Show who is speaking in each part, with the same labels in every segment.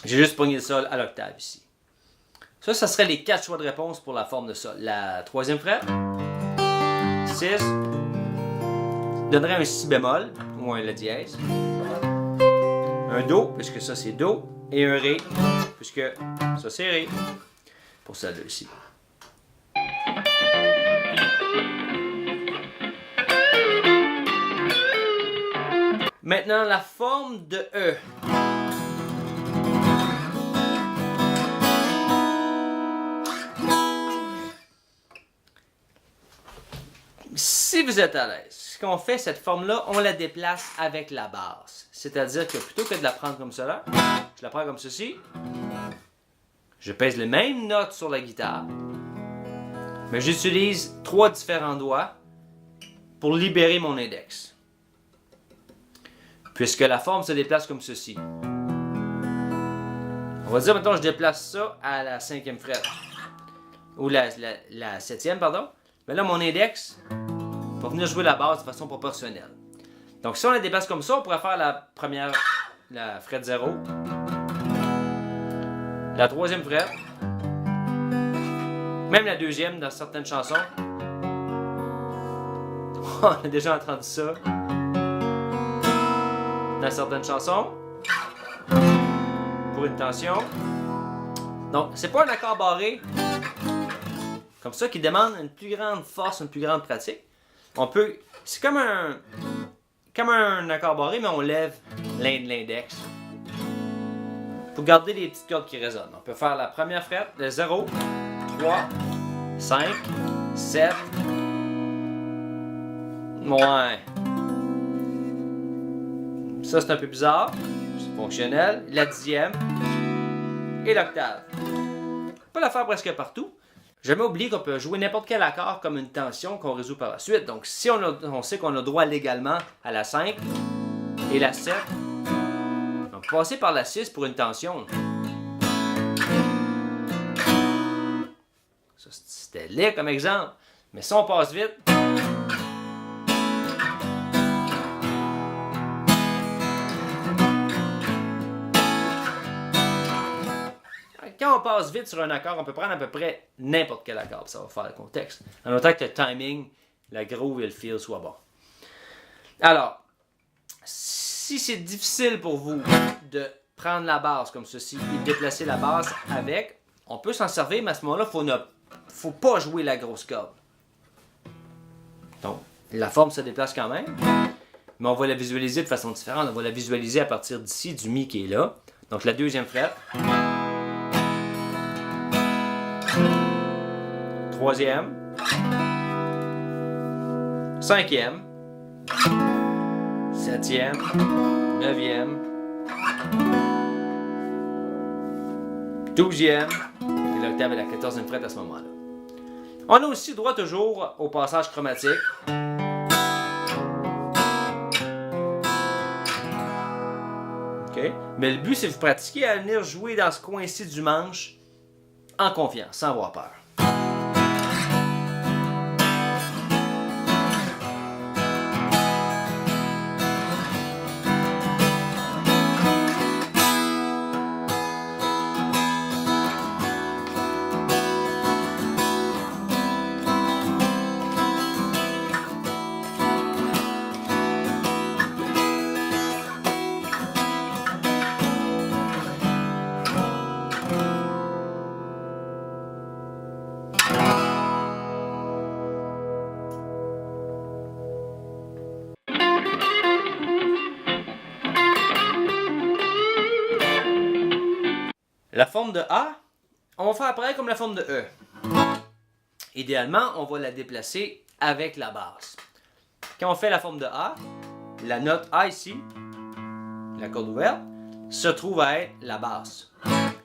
Speaker 1: J'ai juste pogné le sol à l'octave ici. Ça serait les 4 choix de réponse pour la forme de sol. La troisième frette, 6, donnerait un si bémol, ou un la dièse, un do, puisque ça c'est do, et un ré, puisque ça c'est ré, pour celle-là ici. Maintenant, la forme de E. Si vous êtes à l'aise, ce qu'on fait, cette forme-là, on la déplace avec la basse. C'est-à-dire que plutôt que de la prendre comme cela, je la prends comme ceci. Je pèse les mêmes notes sur la guitare, mais j'utilise 3 différents doigts pour libérer mon index. Puisque la forme se déplace comme ceci. On va dire, maintenant, je déplace ça à la 5e frette. Ou la 7e, pardon. Mais là, mon index va venir jouer la basse de façon proportionnelle. Donc, si on la déplace comme ça, on pourrait faire la première, la frette 0. La 3e frette. Même la 2e dans certaines chansons. On a déjà entendu ça. Dans certaines chansons. Pour une tension. Donc, c'est pas un accord barré comme ça qui demande une plus grande force, une plus grande pratique. On peut. C'est comme un accord barré, mais on lève l'index. Pour garder les petites cordes qui résonnent. On peut faire la première frette, le 0, 3, 5, 7. Ouais. Ça, c'est un peu bizarre. C'est fonctionnel. La 10e. Et l'octave. On peut la faire presque partout. Jamais oublier qu'on peut jouer n'importe quel accord comme une tension qu'on résout par la suite. Donc, si on sait qu'on a droit légalement à la 5 et la 7, on peut passer par la 6 pour une tension. Ça, c'était laid comme exemple. Mais si on passe vite... Quand on passe vite sur un accord, on peut prendre à peu près n'importe quel accord. Ça va faire le contexte. En autant que le timing, la groove et le feel soient bons. Alors, si c'est difficile pour vous de prendre la basse comme ceci et de déplacer la basse avec, on peut s'en servir, mais à ce moment-là, il ne faut pas jouer la grosse corde. Donc, la forme se déplace quand même, mais on va la visualiser de façon différente. On va la visualiser à partir d'ici, du mi qui est là. Donc, la 2e frette. 3e, 5e, 7e, 9e, 12e, et l'octave est la 14e frette à ce moment-là. On a aussi droit toujours au passage chromatique. Okay. Mais le but, c'est de vous pratiquer à venir jouer dans ce coin-ci du manche en confiance, sans avoir peur. La forme de A, on va faire pareil comme la forme de E. Idéalement, on va la déplacer avec la basse. Quand on fait la forme de A, la note A ici, la corde ouverte, se trouve à être la basse.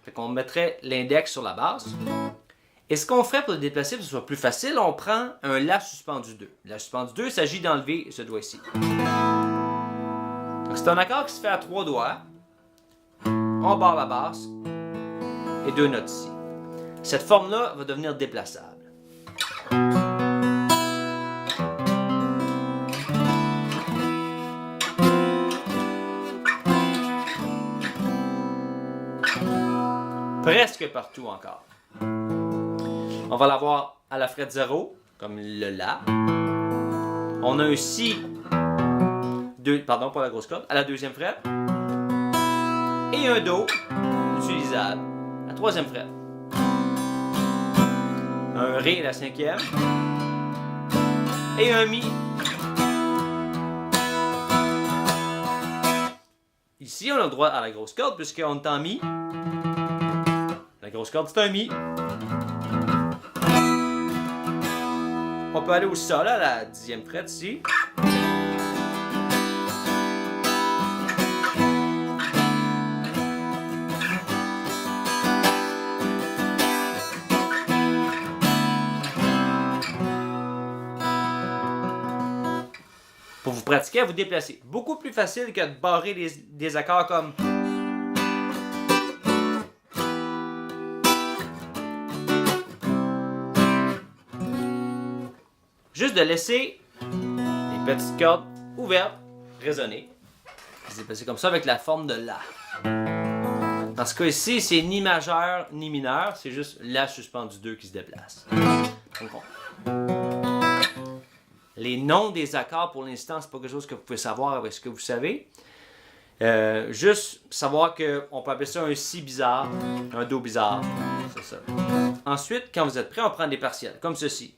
Speaker 1: Fait qu'on mettrait l'index sur la basse. Et ce qu'on ferait pour le déplacer pour que ce soit plus facile, on prend un La suspendu 2. La suspendu 2, il s'agit d'enlever ce doigt ici. C'est un accord qui se fait à 3 doigts. On barre la basse. Et 2 notes ici. Cette forme-là va devenir déplaçable. presque partout encore. On va l'avoir à la frette 0, comme le La. On a un Si, pardon, pas la grosse corde, à la deuxième frette. Et un Do, utilisable, à la troisième frette. Un Ré à la cinquième. Et un Mi. Ici, on a le droit à la grosse corde, puisqu'on est en Mi. La grosse corde, c'est un Mi. On peut aller au Sol, à la 10e frette ici. Pour vous pratiquer à vous déplacer. Beaucoup plus facile que de barrer des accords comme... Juste de laisser les petites cordes ouvertes résonner. Se déplacer comme ça avec la forme de La. Dans ce cas ici, c'est ni majeur ni mineur, c'est juste La suspendu 2 qui se déplace. Les noms des accords, pour l'instant, c'est pas quelque chose que vous pouvez savoir avec ce que vous savez. Juste savoir qu'on peut appeler ça un Si bizarre, un Do bizarre. C'est ça. Ensuite, quand vous êtes prêt, on prend des partiels, comme ceci.